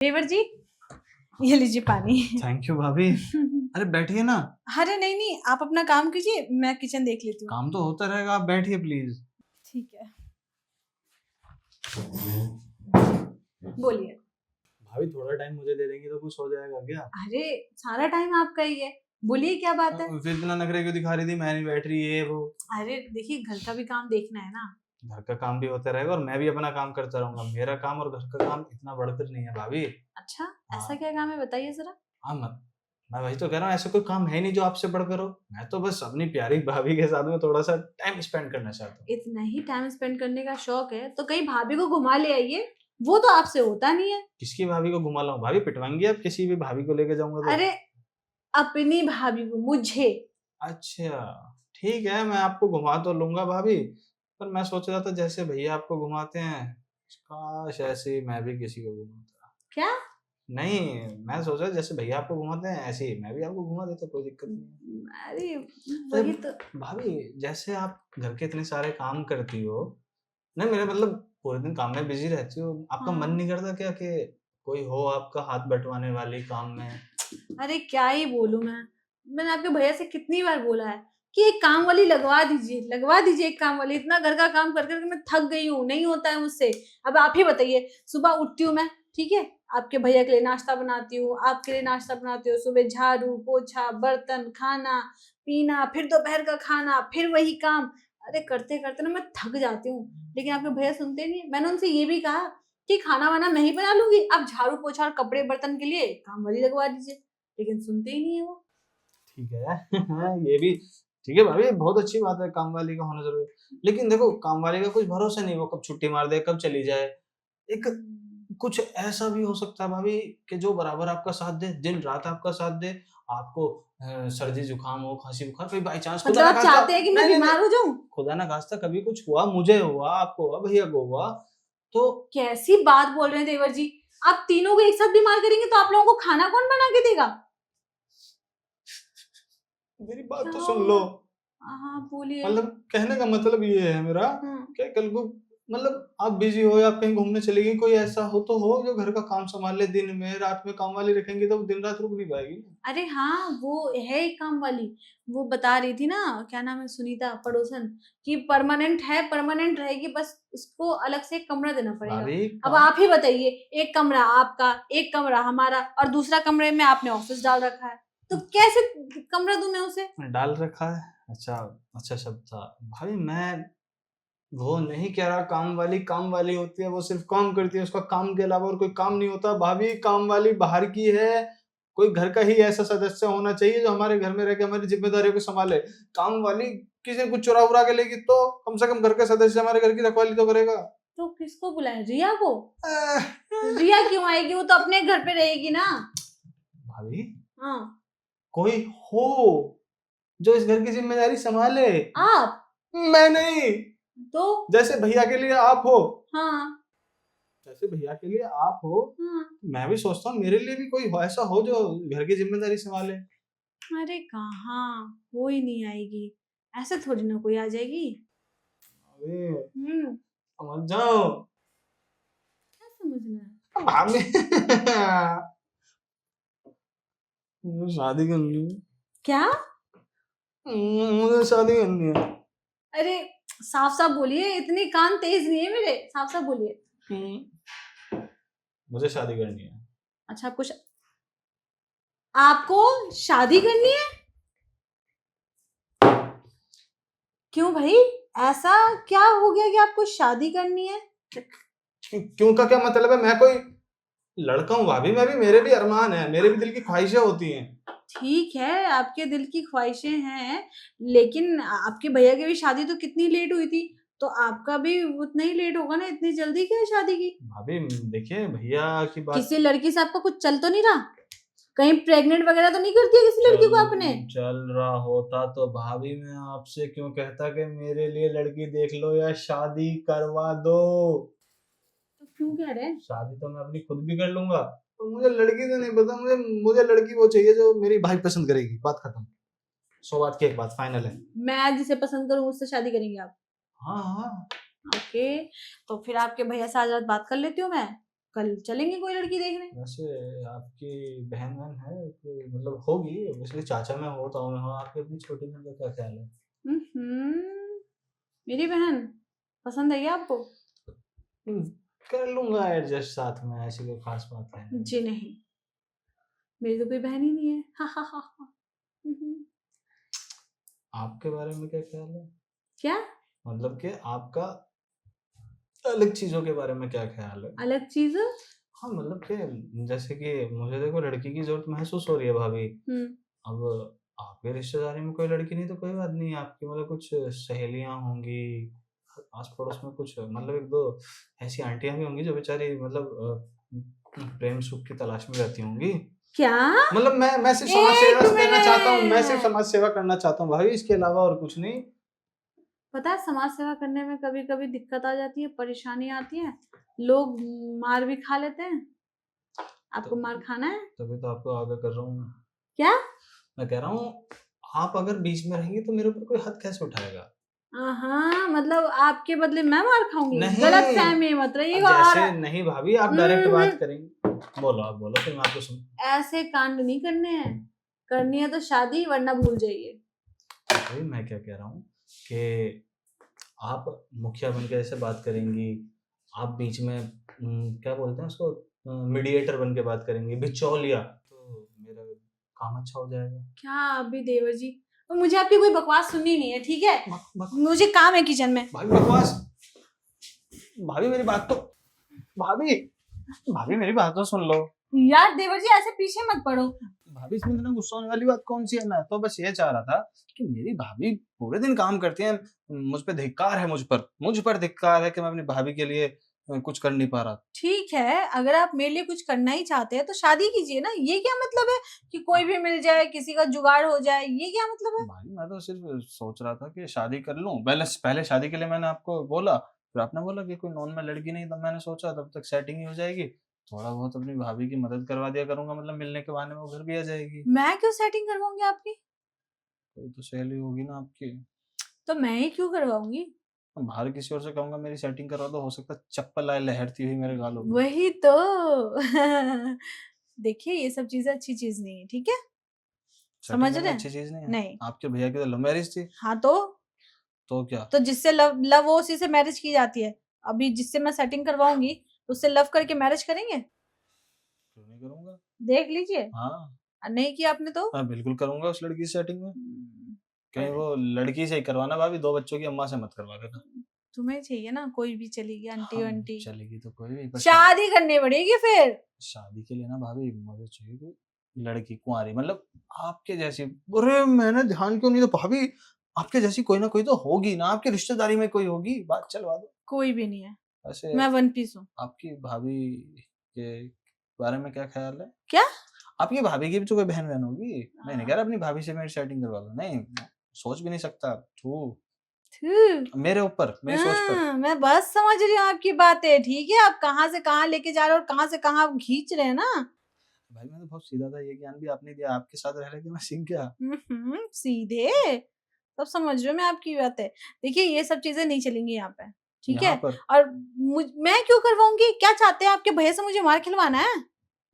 देवर जी, ये लीजिए पानी। थैंक यू भाभी। अरे बैठिए ना। अरे नहीं नहीं, आप अपना काम कीजिए, मैं किचन देख लेती हूँ। काम तो होता रहेगा, आप बैठिए प्लीज। ठीक है, बोलिए। भाभी थोड़ा टाइम मुझे दे देंगी तो कुछ हो जाएगा क्या? अरे सारा टाइम आपका ही है, बोलिए क्या बात है। फिर इतना नखरे क्यों दिखा रही थी, मैं नहीं बैठ रही है वो। अरे देखिए, घर का भी काम देखना है ना। घर का काम भी होता रहेगा और मैं भी अपना काम करता रहूंगा। मेरा काम और घर का काम इतना बढ़कर नहीं है भाभी। अच्छा, ऐसा हाँ क्या काम है, बताइए जरा। हाँ मत मैं वही तो कह रहा हूँ, ऐसा कोई काम है नहीं जो आपसे बढ़कर हो। मैं तो बस अपनी प्यारी भाभी के साथ में थोड़ा सा टाइम स्पेंड करना चाहता हूँ। इतना ही टाइम स्पेंड करने का शौक है तो कहीं भाभी को घुमा ले आइए, वो तो आपसे होता नहीं है। किसकी भाभी को घुमा लाऊं? भाभी पिटवाएंगी आप किसी भी भाभी को लेके जाऊंगा तो? अरे अपनी भाभी को, मुझे। अच्छा ठीक है, मैं आपको घुमा तो लूंगा भाभी। पर मैं सोच रहा था जैसे भैया आपको घुमाते हैं, काश ऐसे ही मैं भी किसी को घुमाता। क्या? नहीं, मैं सोच रहा जैसे भैया आपको घुमाते हैं ऐसे ही मैं भी आपको घुमा देता, कोई दिक्कत नहीं अरे है। वही तो। भाभी जैसे आप घर के इतने सारे काम करती हो, नहीं मेरा मतलब पूरे दिन काम में बिजी रहती हो, आपका मन हाँ, नहीं करता क्या कि कोई हो आपका हाथ बंटवाने वाली काम में? अरे क्या ही बोलूं मैं। मैंने आपके भैया से कितनी बार बोला है कि एक काम वाली लगवा दीजिए, लगवा दीजिए एक काम वाली। इतना घर का काम कर कर के मैं थक गई हूँ, नहीं होता है मुझसे। अब आप ही बताइए, सुबह उठती हूँ मैं, ठीक है, आपके भैया के लिए नाश्ता बनाती हूँ, आपके लिए नाश्ता बनाती हूँ, सुबह झाड़ू पोछा बर्तन खाना पीना, फिर दोपहर का खाना, फिर वही काम। अरे करते करते ना मैं थक जाती हूँ। लेकिन आपके भैया सुनते नहीं। मैंने उनसे ये भी कहा कि खाना वाना मैं ही बना लूंगी, आप झाड़ू पोछा और कपड़े बर्तन के लिए काम वाली लगवा दीजिए। लेकिन सुनते ही नहीं है वो। ठीक है ये भी ठीक है भाभी, बहुत अच्छी बात है, काम वाली का होना जरूरी है। लेकिन देखो काम वाली का कुछ भरोसा नहीं, वो कब छुट्टी मार दे कब चली जाए। एक कुछ ऐसा भी हो सकता है भाभी कि जो बराबर आपका साथ दे, दिन रात आपका साथ दे। आपको सर्दी जुकाम हो खांसी बुखार कोई बाई चांस खुदा मतलब ना आप खास्ता, चाहते हैं कि मैं नहीं नहीं नहीं, बीमार हो जाऊं? खुदा ना खास्ता कभी कुछ हुआ, मुझे हुआ आपको हुआ भैया को हुआ तो। कैसी बात बोल रहे हैं देवर जी। आप तीनों को एक साथ बीमार करेंगे तो आप लोगों को खाना कौन बना के देगा? मेरी बात क्या तो हो सुन लो। गया? हाँ बोलिए। मतलब कहने का मतलब ये है मेरा हम्म। कि कल को मतलब आप बिजी हो या आप कहीं घूमने चले गई, कोई ऐसा हो तो हो जो घर का काम संभाल ले, दिन में रात में काम वाली रखेंगे तो वो दिन रात रुक नहीं पाएगी ना। अरे हाँ, वो है एक काम वाली। वो बता रही थी ना, क्या नाम है, सुनीता पड़ोसन, कि परमानेंट है, परमानेंट रहेगी, बस उसको अलग से एक कमरा देना पड़ेगा। भाभी अब काम आप ही बताइए, एक कमरा आपका, एक कमरा हमारा, और दूसरा कमरे में आपने ऑफिस डाल रखा है, तो कैसे कमरा दूं मैं उसे? डाल रखा है। अच्छा, अच्छा शब्द था भाभी। मैं वो नहीं कह रहा, काम वाली होती है, वो सिर्फ काम करती है, उसका काम के अलावा और कोई काम नहीं होता। भाभी काम वाली बाहर की है, कोई घर का ही ऐसा सदस्य होना चाहिए जो हमारे घर में रह के हमारी जिम्मेदारियों को संभाले। काम वाली किसी ने कुछ चुरा उरा के लेगी तो कम से कम घर का सदस्य हमारे घर की रखवाली तो करेगा। तो किसको बुलाए, रिया को? आह, रिया क्यों आएगी, वो तो अपने घर पे रहेगी ना। भाभी हाँ। कोई हो जो इस घर की जिम्मेदारी संभाले। आप? मैं नहीं। तो? जैसे भैया के लिए आप हो, हाँ। जैसे भैया के लिए आप हो, हाँ। मैं भी सोचता हूँ मेरे लिए भी कोई ऐसा हो जो घर की जिम्मेदारी संभाले। अरे कहाँ, वो ही नहीं आएगी, ऐसे थोड़ी ना कोई आ जाएगी। अबे हम्म। समझ जाओ। क्या समझना है? भाभी मुझे शादी करनी है। क्या? मुझे शादी करनी है। अरे साफ साफ बोलिए, इतनी कान तेज नहीं है मेरे, साफ साफ बोलिए। मुझे शादी करनी है। अच्छा, आपको शादी करनी है? क्यों भाई, ऐसा क्या हो गया कि आपको शादी करनी है? क्यों का क्या मतलब है? मैं कोई लड़का हूँ भाभी, मैं भी, मेरे भी अरमान है, मेरे भी दिल की ख्वाहिशें होती हैं। ठीक है, आपके दिल की ख्वाहिशें हैं, लेकिन आपके भैया की भी शादी तो कितनी लेट हुई थी, तो आपका भी उतना ही लेट होगा ना। इतनी जल्दी क्या है शादी की? भाभी देखिए भैया की बात। किसी लड़की से आपका कुछ चल तो नहीं रहा? कहीं प्रेग्नेंट वगैरह तो नहीं कर दिया किसी लड़की को आपने? चल रहा होता तो भाभी मैं आपसे क्यों कहता कि मेरे लिए लड़की देख लो या शादी करवा दो। तो क्यों कह रहे हैं? शादी तो मैं अपनी खुद भी कर लूंगा, तो मुझे लड़की तो नहीं पता, मुझे मुझे लड़की वो चाहिए जो मेरी भाई पसंद करेगी, बात खत्म। 100 बात की एक बात फाइनल है। मैं जिसे पसंद करूं उससे शादी करेंगे आप? हाँ हाँ। ओके, तो फिर आपके भैया से आज रात बात कर लेती हूँ मैं। कल चलेंगे कोई लड़की देखने। वैसे आपकी बहन वहन है कोई, मतलब होगी इसलिए, चाचा मैं होता हूँ मैं हूँ, आपकी अपनी छोटी बहन का क्या ख्याल है? मेरी बहन पसंद है क्या आपको? हम्म, कर लूंगा एडजस्ट साथ में, ऐसी कोई खास बात है। जी नहीं, मेरी तो कोई बहन ही नहीं है। हा हा हा हा। आपके बारे में क्या ख्याल है? क्या मतलब कि आपका अलग चीजों के बारे में क्या ख्याल है? अलग चीज? हाँ मतलब कि जैसे कि मुझे देखो लड़की की जरूरत महसूस हो रही है भाभी। अब आपके रिश्तेदारी में कोई लड़की नहीं तो कोई बात नहीं, आपकी मतलब कुछ सहेलियां होंगी आस पड़ोस में, कुछ मतलब एक दो ऐसी आंटियां भी होंगी जो बेचारी मतलब प्रेम सुख की तलाश में रहती होंगी। क्या? मतलब मैं सिर्फ समाज एक सेवा करना चाहता हूँ, मैं सिर्फ मिनट। समाज सेवा करना चाहता हूँ भाई, इसके अलावा और कुछ नहीं। पता है समाज सेवा करने में कभी कभी दिक्कत आ जाती है, परेशानी आती है, लोग मार भी खा लेते हैं। आपको तो मार खाना है तभी तो आपको आगे कर रहा हूँ मैं। क्या? मैं कह रहा हूँ आप अगर बीच में रहेंगी तो मेरे ऊपर कोई हाथ कैसे उठाएगा? हाँ मतलब आपके बदले मैं मार खाऊंगी? गलत नहीं, फहमी मत रही अब और जैसे नहीं भाभी, आप डायरेक्ट बात करेंगे। बोलो, आप बोलो फिर मैं आपको सुन। ऐसे कांड नहीं करने हैं। करनी है तो शादी, वरना भूल जाइए। भाई मैं क्या कह रहा हूँ कि आप मुखिया बन के ऐसे बात करेंगी, आप बीच में क्या बोलते हैं उसको, मीडिएटर बन के बात करेंगी, बिचौलिया, तो मेरा काम अच्छा हो जाएगा। क्या अभी देवर जी, और मुझे आपकी कोई बकवास सुननी नहीं है, ठीक है? बक, मुझे काम है किचन में। भाभी बकवास, भाभी मेरी बात तो, भाभी भाभी मेरी बात तो सुन लो। यार देवर जी ऐसे पीछे मत पड़ो। भाभी इसमें इतना गुस्सा होने वाली बात कौन सी है? मैं तो बस ये चाह रहा था कि मेरी भाभी पूरे दिन काम करती है, मुझ पे धिक्कार है, मुझ पर धिक्कार है कि मैं अपनी भाभी के लिए कुछ कर नहीं पा रहा। ठीक है, अगर आप मेरे लिए कुछ करना ही चाहते हैं तो शादी कीजिए ना। ये क्या मतलब है कि कोई भी मिल जाए, किसी का जुगाड़ हो जाए? ये क्या मतलब है? भाई मैं तो सिर्फ सोच रहा था कि शादी कर लूं, पहले पहले शादी के लिए मैंने आपको बोला, फिर आपने बोला कि कोई नॉन में लड़की नहीं, तब मैंने सोचा तब तक सेटिंग ही हो जाएगी, थोड़ा बहुत अपनी भाभी की मदद करवा दिया करूंगा, मतलब मिलने के बहाने वो घर भी आ जाएगी। मैं क्यों सेटिंग करवाऊंगी आपकी? कोई तो सहेली होगी ना आपकी। तो मैं ही क्यों करवाऊंगी? बाहर किसी और से कहूंगा मेरी सेटिंग करवा दो, हो सकता है चप्पल आए लहरती हुई मेरे गालों पे। वही तो। देखिए ये सब चीजें अच्छी चीज नहीं है, ठीक है? सेटिंग समझ करना रहे अच्छी हैं? चीज नहीं है? नहीं। आपके भैया की तो लव मैरिज थी। हाँ तो क्या? जिससे लव लव वो उसी से मैरिज की जाती है। अभी जिससे मैं सेटिंग करवाऊंगी उससे लव करके मैरिज करेंगे? क्यों नहीं करूंगा? देख लीजिए। हाँ, नहीं किया आपने तो मैं बिल्कुल करूंगा उस लड़की से सेटिंग में। कहीं पर वो लड़की से ही करवाना भाभी, दो बच्चों की अम्मा से मत करवा देना। तुम्हें चाहिए ना, कोई भी चलेगी, आंटी हाँ, वंटी। चलेगी तो कोई भी, पर शादी करनी पड़ेगी फिर। शादी के लिए ना भाभी मुझे चाहिए कोई लड़की कुंवारी, मतलब आपके जैसी। अरे मैंने ध्यान क्यों नहीं, तो भाभी आपके जैसी कोई ना कोई तो होगी ना, आपकी रिश्तेदारी में कोई होगी, बात चलवा दो। कोई भी नहीं है, वैसे मैं वन पीस हूँ। आपकी भाभी के बारे में क्या ख्याल है? क्या? आपकी भाभी की भी तो कोई बहन बहन होगी। मैं नहीं कह हाँ। रहा अपनी भाभी से मेरी सेटिंग करवा दो, नहीं, सोच भी नहीं सकता। थू, थू। मेरे ऊपर, मेरी सोच पर। मैं बस समझ रही हूँ आपकी बातें, ठीक है? आप कहाँ से कहाँ लेके जा रहे हो और कहाँ से कहाँ आप खींच रहे हैं ना। भाई मैं तो बहुत सीधा था, ये ज्ञान भी आपने दिया, आपके साथ रह रहे कि मैं सीख गया। सीधे। सब समझ रही हूँ मैं आपकी बातें। देखिए ये सब चीजें नहीं चलेंगी यहाँ पे, ठीक यहाँ है? पर और मैं क्यों करवाऊंगी? क्या चाहते हैं आपके भैया से मुझे मार खिलवाना है?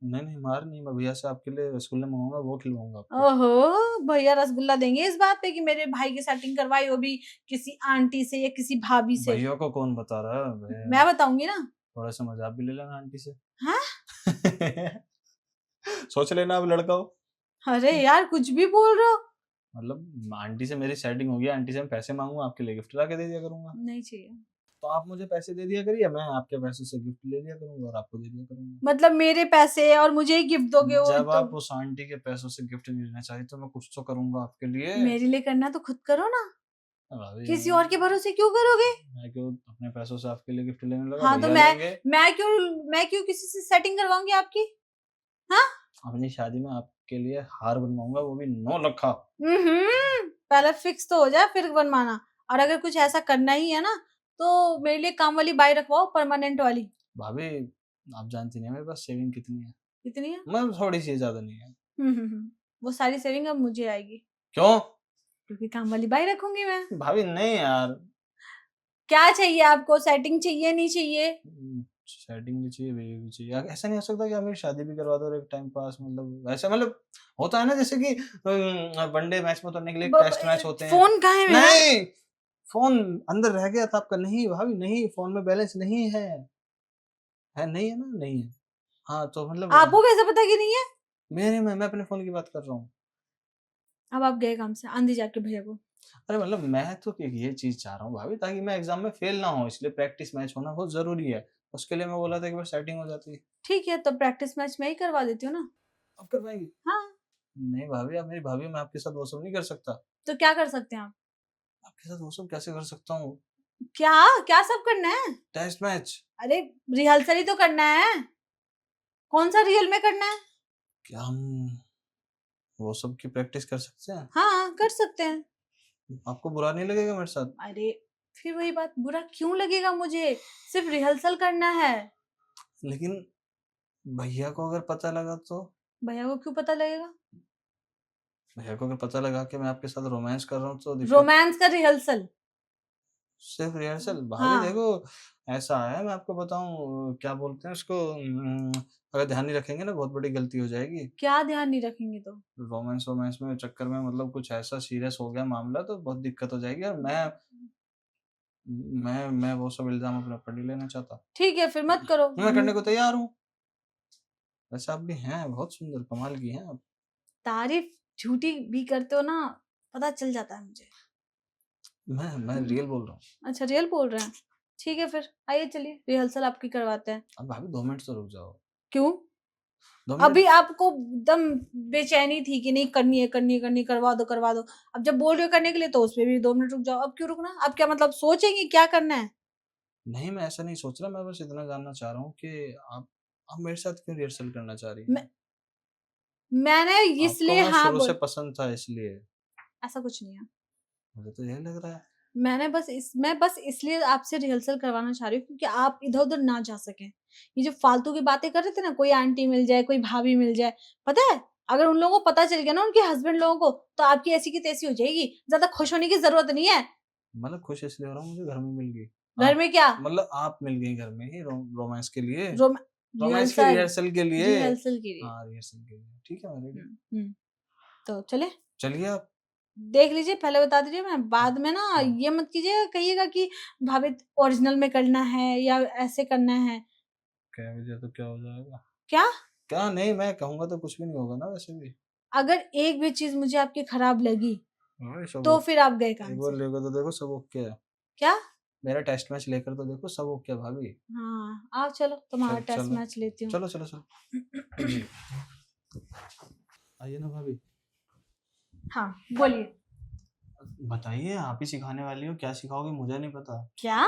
नहीं नहीं, मार नहीं, मैं भैया से आपके लिए रसगुल्ले मंगाऊंगा, वो खिलवाऊंगा आपको। ओहो, भैया रसगुल्ला देंगे इस बात पे कि मेरे भाई की सेटिंग करवाई, वो भी किसी आंटी से या किसी भाभी से? भैया को कौन बता रहा है भैया? मैं बताऊंगी ना। थोड़ा सा मजाक भी ले लेना आंटी से। हाँ? सोच लेना अब लड़का हो। अरे यार कुछ भी बोल रहे हो। मतलब आंटी से मेरी सेटिंग हो गई, आंटी से मैं पैसे मांगूंगा, आपके लिए गिफ्ट ला के दे दिया करूंगा। नहीं चाहिए। तो आप मुझे पैसे दे दिया करिए, मैं आपके पैसे से गिफ्ट ले लिया करूंगा और आपको दे दिया करूंगा। मतलब मेरे पैसे और मुझे ही गिफ्ट दोगे? वो जब तो आप उस आंटी के पैसों से गिफ्ट नहीं लेना चाहिए तो मैं कुछ तो करूंगा आपके लिए। मेरे लिए करना तो खुद करो ना, भाभी किसी और के भरोसे क्यों करोगे? मैं क्यों अपने पैसों से आपके लिए गिफ्ट लेने लगा? हाँ तो भैया लेंगे। मैं क्यों किसी से सेटिंग करवाऊंगी आपकी? हाँ? अपनी शादी में आपके लिए हार बनवाऊंगा, वो भी 9 लाख का। पहले फिक्स तो हो जाए फिर बनवाना। और अगर कुछ ऐसा करना ही है ना तो मेरे लिए काम वाली बाई रखवाओ, परमानेंट वाली। भाभी आप जानती नहीं है मेरे पास सेविंग कितनी है। कितनी है? मतलब थोड़ी सी, ज्यादा नहीं है। वो सारी सेविंग अब मुझे आएगी, क्यों? क्योंकि काम वाली बाई रखूंगी मैं। भाभी नहीं यार। क्या चाहिए आपको? सेटिंग चाहिए नहीं चाहिए? सेटिंग भी चाहिए, बेबी भी चाहिए। ऐसा नहीं हो सकता कि आप मेरी शादी भी करवा दो और एक टाइम पास, मतलब वैसे, मतलब होता है ना जैसे कि वनडे मैच में उतरने के लिए टेस्ट मैच होते हैं। फोन कहाँ है मेरा? नहीं, फोन अंदर रह गया था आपका। नहीं भाभी नहीं, फोन में बैलेंस नहीं है। नहीं है ना, नहीं है। हाँ तो मतलब आपको कैसे पता कि नहीं है? मेरे में, मैं अपने फोन की बात कर रहा हूँ। अब आप गए काम से, आंधी जाके भैया को। अरे मतलब मैं तो ये चीज चाह रहा हूँ भाभी, ताकि मैं एग्जाम में फेल ना हो, इसलिए प्रैक्टिस मैच होना बहुत जरूरी है। उसके लिए मैं बोला था कि बस सेटिंग हो जाती। ठीक है, तो प्रैक्टिस मैच मैं ही करवा देती हूँ ना। आप करवाएंगी? हाँ। नहीं भाभी, आप मेरी भाभी हो, मैं आपके साथ वो सब नहीं कर सकता। तो क्या कर सकते हैं आप? आपके साथ वो सब कैसे कर सकता हूँ? क्या? क्या सब करना है? Test match. अरे रिहर्सल ही तो करना है। कौन सा रियल में करना है? क्या हम वो सब की प्रैक्टिस कर सकते हैं? हाँ, कर सकते हैं। आपको बुरा नहीं लगेगा मेरे साथ? अरे फिर वही बात, बुरा क्यों लगेगा मुझे? सिर्फ रिहर्सल करना है। लेकिन भैया को अगर पता लगा तो? भैया को क्यों पता लगेगा? भैया को अगर पता लगा कि मैं आपके साथ रोमांस कर रहा हूँ तो दिक्कत। रोमांस का रिहर्सल। सिर्फ रिहर्सल भाभी, हाँ। देखो ऐसा है, मैं आपको बताऊं क्या बोलते हैं उसको, अगर ध्यान नहीं रखेंगे ना बहुत बड़ी गलती हो जाएगी। क्या ध्यान नहीं रखेंगे तो? रोमांस रोमांस में चक्कर में मतलब कुछ ऐसा सीरियस हो गया मामला तो बहुत दिक्कत हो जाएगी, और मैं वो सब इल्जाम अपने ऊपर नहीं लेना चाहता। ठीक है, फिर मत करो। मैं करने को तैयार हूँ। वैसे आप भी हैं बहुत सुंदर, कमाल की हैं आप। तारीफ झूठी भी करते हो ना, पता चल जाता है मुझे। मैं रियल बोल रहा हूँ। अच्छा, रियल बोल रहे हैं। ठीक है, फिर आइए, चलिए रिहर्सल आपकी करवाते हैं। अब भाभी 2 मिनट तो रुक जाओ। क्यों? 2 मिनट। अभी आपको एकदम बेचैनी थी कि नहीं करनी है, करनी है, करनी है, करवा दो, करवा दो। अब जब बोल रहे हो करने के लिए तो उसमें भी 2 मिनट रुक जाओ। अब क्यों रुकना? अब क्या मतलब सोचेंगे क्या करना है? नहीं मैं ऐसा नहीं सोच रहा, मैं बस इतना जानना चाह रहा हूँ कि आप मेरे साथ क्यों रिहर्सल करना चाह रही मैं, हैं? मैंने आपको इसलिए मैं हाँ शुरू से बोल। पसंद था इसलिए। ऐसा कुछ नहीं है। मुझे तो यही लग रहा है। मैं बस इसलिए आपसे रिहर्सल करवाना चाह रही हूँ क्योंकि आप इधर-उधर ना जा सकें। ये जो फालतू की बातें कर रहे थे ना, कोई आंटी मिल जाए, कोई भाभी मिल जाए, पता है? अगर उन लोगों को पता चल गया ना, उनके हस्बैंड लोगों को, तो आपकी ऐसी की तैसी हो जाएगी। ज़्यादा खुश होने की ज़रूरत नहीं है। मतलब खुश इसलिए हो रहा हूँ, मुझे घर में मिल गई। घर आप में क्या? मतलब आप मिल गई घर में ही रोमांस के लिए। रोमा रोमांस की रिहर्सल रिहर्सल के लिए। रिहर्सल के लिए। हाँ रिहर्सल के लिए, ठीक है मैं रेडी। हुँ। तो चलें? चलिए आप। देख लीजिए, पहले बता दीजिए, मैं बाद में ना हाँ, ये मत कीजिएगा, कहिएगा कि भाभी ओरिजिनल में करना है या ऐसे करना है। कह भी दिया तो क्या हो जाएगा? क्या? क्या नहीं, मैं कहूँगा तो कुछ भी नहीं होगा ना वैसे भी। अगर एक भी चीज़ मुझे आपकी खराब लगी, हाँ, सब तो फिर आप गए काम एक बार से। लेकर तो देखो सब ओके है। क्या? मेरा टेस्ट मैच लेकर तो देखो सब ओके है भाभी। हाँ, आओ चलो तुम्हारा टेस्ट चलो मैच लेती हूँ। चलो चलो चलो। जी। आइए ना भाभी। हाँ, बोलिए। बताइए, आप ही सिखाने वाली हो, क्या सिखाओगे मुझे नहीं पता। क्या?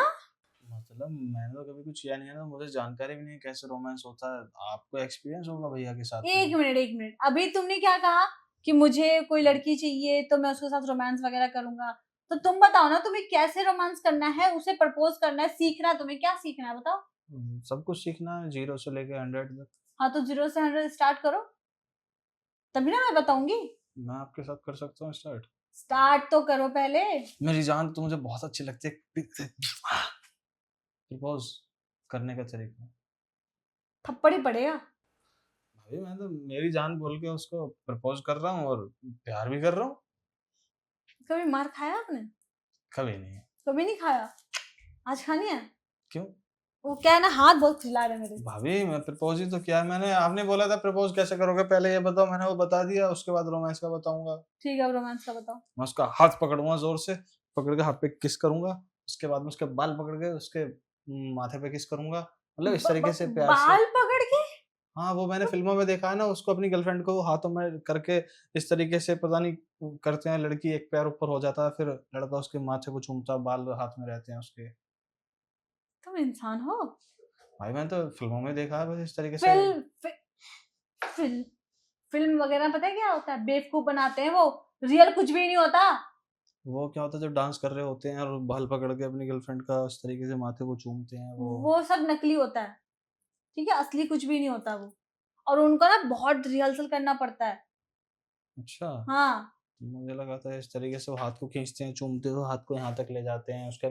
मतलब मैंने तो कभी कुछ किया नहीं है ना, मुझे जानकारी भी नहीं है कैसे रोमांस होता है। आपको एक्सपीरियंस होगा भैया के साथ में। 1 मिनट, 1 मिनट। अभी तुमने क्या कहा कि मुझे कोई लड़की चाहिए तो मैं उसके साथ रोमांस वगैरह करूँगा। तो तुम बताओ ना, तुम्हें कैसे रोमांस करना है, उसे प्रपोज़ करना है, सीखना है, तुम्हें क्या सीखना है बताओ? सब कुछ सीखना है 0 से लेके 100 तक। हाँ, तो 0 से 100 स्टार्ट करो, तभी ना मैं बताऊँगी। मैं आपके साथ कर सकता हूँ स्टार्ट। स्टार्ट तो करो पहले। मेरी जान तो मुझे बहुत अच्छी लगती है। प्रपोज करने का तरीका। थप्पड़ ही पड़ेगा। भाई मैं तो मेरी जान बोल के उसको प्रपोज कर रहा हूँ और प्यार भी कर रहा हूँ। कभी मार खाया आपने? कभी नहीं। कभी नहीं खाया? आज खानी है? क्यों? वो क्या है ना, हाथ बहुत चिल्ला रहे हैं मेरे। भाभी मैं प्रपोज ही तो किया है मैंने। आपने बोला था प्रपोज कैसे करोगे, पहले ये बताओ। मैंने वो बता दिया, उसके बाद रोमांस का बताऊंगा। ठीक है, अब रोमांस का बताओ। मैं उसका हाथ पकड़ूंगा जोर से, पकड़ के हाथ पे किस करूंगा। उसके बाद में उसके बाल पकड़ के उसके माथे पे किस करूंगा, मतलब इस ब, तरीके ब, से प्यार से। बाल पकड़ के? हाँ वो मैंने फिल्मों में देखा है ना, उसको अपनी गर्लफ्रेंड को हाथों में करके इस तरीके से पता नहीं करते हैं। लड़की एक पैर ऊपर हो जाता है, फिर लड़का उसके माथे को चूमता है, बाल हाथ में रहते हैं उसके। तुम इंसान हो? भाई मैंने तो फिल्मों में देखा है बस इस तरीके से। फिल्म फि, फिल्म फिल्म वगैरह पता है क्या होता है? बेवकूफ बनाते हैं वो। रियल कुछ भी नहीं होता। वो क्या होता है जब डांस कर रहे होते हैं और बाल पकड़ के अपनी गर्लफ्रेंड का इस तरीके से माथे को चूमते हैं वो। वो सब नकली होता है। ठीक है, असली कुछ भी नहीं होता वो। और उनको ना बहुत रिहर्सल करना पड़ता है। अच्छा। हाँ। मुझे लगा था इस तरीके से वो हाथ को खींचते हैं, चूमते हुए हाथ को यहाँ तक ले जाते हैं उसका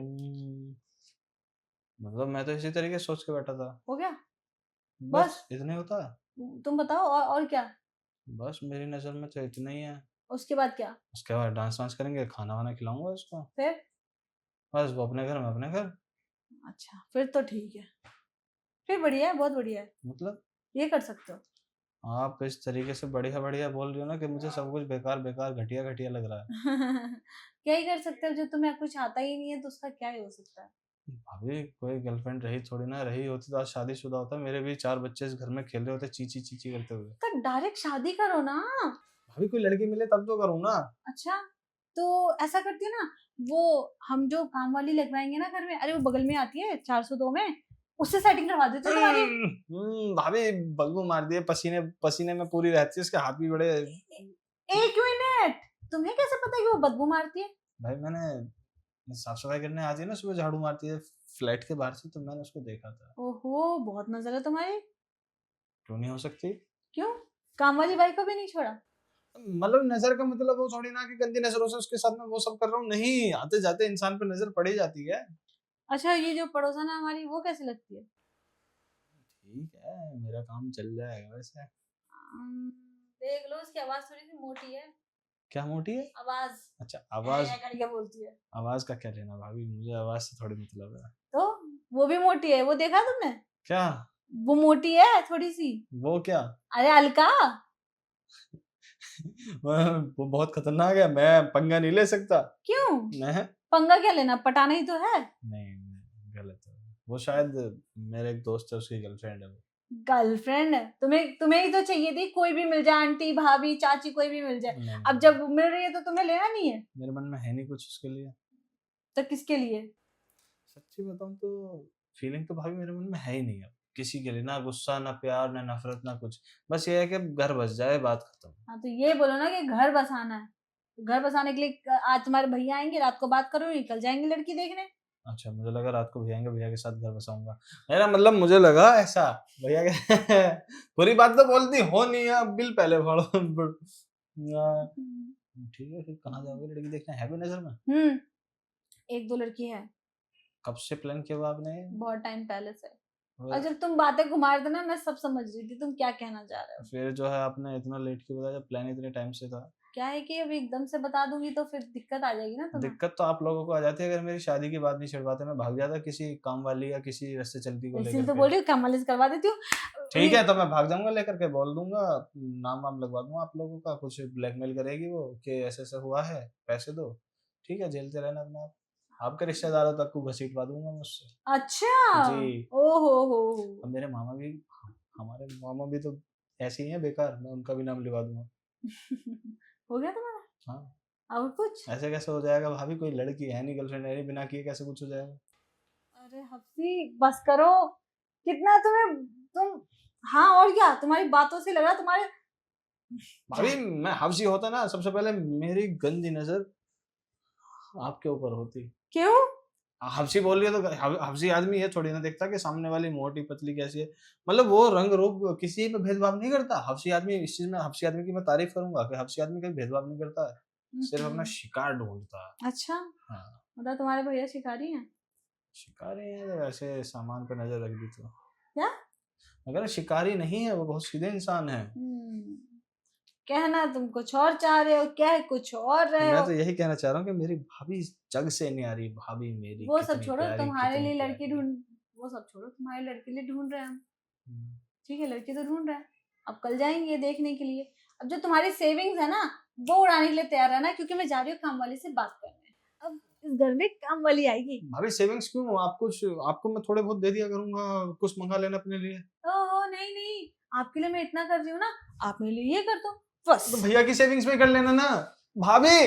मतलब मैं तो इसी तरीके से सोच के बैठा था। हो गया? बस इतना ही होता है। तुम बताओ और क्या? बस मेरी नज़र में तो इतना ही है। उसके बाद क्या? उसके बाद डांस वांस करेंगे, खाना वाना खिलाऊंगा उसको। फिर? बस वो अपने घर, मैं अपने घर। अच्छा, फिर तो ठीक है। फिर बढ़िया है, बहुत बढ़िया है। मतलब ये कर सकते हो। आप इस तरीके से बढ़िया बढ़िया बोल रही हो ना कि मुझे सब कुछ बेकार बेकार घटिया घटिया लग रहा है। क्या ही कर सकते हो, जो तुम्हें कुछ आता ही नहीं है तो उसका क्या ही हो सकता है। भाभी कोई गर्लफ्रेंड रही थोड़ी ना, रही होती तो आज शादीशुदा होता, मेरे भी 4 बच्चे इस घर में खेल रहे होते चींची चींची करते हुए। तो डायरेक्ट शादी करो ना। भाभी कोई लड़की मिले तब तो करूँ ना। अच्छा, तो ऐसा करती है ना, वो हम जो काम वाली लगवाएंगे ना घर में, अरे वो बगल में आती है 402 में, उससे सेटिंग करवा देते हो तुम्हारी। भाभी बदबू मार दिए, पसीने पसीने में पूरी रहती है, उसके हाथ भी बड़े। एक मिनट, तुम्हें कैसे पता कि वो बदबू मारती है? भाई मैंने साफ सफाई करने आती है ना, सुबह झाड़ू मारती है फ्लैट के बाहर से, तो मैंने उसको देखा था। ओहो, बहुत नजर है तुम्हारी। क्यों नहीं हो सकती? क्यों? काम वाली बाई को भी नहीं छोड़ा? मतलब नजर का मतलब वो थोड़ी ना कि गंदी नजरों से उसके साथ में वो सब कर रहा हूँ, नहीं, आते जाते इंसान पे नजर पड़ ही जाती है। अच्छा, ये जो पड़ोसन है हमारी, वो कैसी लगती है? ठीक है, मेरा काम चल जाएगा वैसे। देख लो, उसकी आवाज थोड़ी सी मोटी है। क्या मोटी है? आवाज अच्छा आवाज। करके बोलती है। आवाज का क्या लेना भाभी, मुझे आवाज से थोड़ी मतलब है। तो वो भी मोटी है, वो देखा तुमने? क्या? वो मोटी है थोड़ी सी। वो क्या? अरे अलका। वो बहुत खतरनाक है, मैं पंगा नहीं ले सकता। क्यों? मैं पंगा क्या लेना, पटाना ही तो है। नहीं, गलत है। वो शायद मेरे एक दोस्त है, उसकी गर्लफ्रेंड है वो। गर्लफ्रेंड है? तुम्हें तुम्हें ही तो चाहिए थी, कोई भी मिल जाए, आंटी भाभी चाची कोई भी मिल जाए। नहीं, अब जब मिल रही है तो तुम्हें लेना नहीं है? मेरे मन में है नहीं कुछ उसके लिए। तो किसके लिए? सच्ची बताऊं तो फीलिंग तो भाभी मेरे मन में है ही नहीं अब किसी के लिए, ना गुस्सा ना प्यार ना नफरत ना कुछ। बस ये है कि अब घर बस जाए, बात खत्म। हाँ, तो ये बोलो ना कि घर बसाना है। तो घर बसाने के लिए आज तुम्हारे भैया आएंगे, रात को बात करो, निकल जाएंगे लड़की देखने। अच्छा, मुझे लगा रात को भैया आएंगे, भैया के साथ घर बसाऊंगा। मेरा मतलब मुझे लगा ऐसा। भैया के पूरी बात तो बोलती हो नहीं है, अब बिल पहले फाड़ो। ठीक है, फिर कहाँ जाओगे लड़की देखने, है कोई नजर में? एक दो लड़की है। कब से प्लान किया हुआ आपने? बहुत टाइम पहले से। और और जब तुम बातें घुमा रहे थे ना, मैं सब समझ रही थी तुम क्या कहना चाह रहे हो। फिर जो है आपने इतना लेट क्यों बताया, जब प्लान इतने टाइम से था? क्या है कि अब एकदम से बता दूंगी तो फिर दिक्कत आ जाएगी ना तुम्हें। दिक्कत तो आप लोगों को आ जाती है, अगर मेरी शादी की बात नहीं छिड़वाते, मैं भाग जाता किसी काम वाली या किसी रास्ते चलती को इसीलिए लेकर तो के। बोल रही हूँ, काम वाली से करवा देती हूँ। ठीक है, तो मैं भाग जाऊंगा लेकर के, बोल दूंगा, नाम वाम लगवा दूंगा आप लोगों का, कुछ ब्लैकमेल करेगी वो कि ऐसे ऐसे हुआ है, पैसे दो। ठीक है, झेलते रहना अपने आप। आपके रिश्तेदारों तक को घसीटवा दूंगा मैं उससे। अच्छा। जी। ओ हो। अब मेरे मामा भी, हमारे मामा भी तो ऐसे ही हैं बेकार, मैं उनका भी नाम लिखवा दूंगा। हो गया तुम्हारा? हाँ। और कुछ? ऐसे कैसे हो जाएगा भाभी, कोई लड़की है नहीं, गर्लफ्रेंड है नहीं, बिना किए कैसे कुछ हो जाएगा? अरे हफ्सी, बस करो। कितना तुम्हें, तुम, हाँ और क्या, तुम्हारी बातों से लग रहा तुम्हारे। भाभी मैं हफ्सी होता ना, सबसे पहले मेरी गंदी नजर आपके ऊपर होती। क्यों? हफ्सी बोल रही है तो हफ्सी आदमी ये थोड़ी ना देखता कि सामने वाली मोटी पतली कैसी है। मतलब वो रंग रूप किसी पे भेदभाव नहीं करता हफ्सी आदमी। इस चीज में हफ्सी आदमी की मैं तारीफ करूंगा कि हफ्सी आदमी कभी भेदभाव नहीं करता है, सिर्फ अपना शिकार ढूंढता है। अच्छा, हाँ। मतलब तुम्हारे भैया शिकारी हैं? शिकारी है तो ऐसे सामान पे नजर रख दी तो। क्या? अगर शिकारी नहीं है, वो बहुत सीधे इंसान है। कहना तुम कुछ और चाह रहे हो, क्या है कुछ और रहे मैं हो। तो यही कहना चाह रहा हूँ कि मेरी भाभी इस जग से नहीं आ रही, भाभी मेरी वो सब कितनी छोड़ो, प्यारी, तुम्हारे कितनी लिए लड़की प्यारी। ढूंढ, वो सब छोड़ो, तुम्हारे लड़के लिए ढूंढ रहे हैं हम। हम्म। ठीक है, लड़की तो ढूंढ रहे हैं। अब कल जाएंगे देखने के लिए। अब जो तुम्हारी सेविंग्स है ना, वो उड़ाने के लिए तैयार रहना, क्योंकि मैं जा रही हूँ काम वाली से बात करने। अब इस घर में काम वाली आएगी। भाभी सेविंग्स क्यों? आप कुछ, आपको मैं थोड़े बहुत दे दिया करूंगा, कुछ मंगा लेना अपने लिए। ओहो नहीं नहीं, आपके लिए मैं इतना कर रही हूँ ना, आप मेरे लिए ये कर दो बस। तो भैया की सेविंग्स में कर लेना ना भाभी।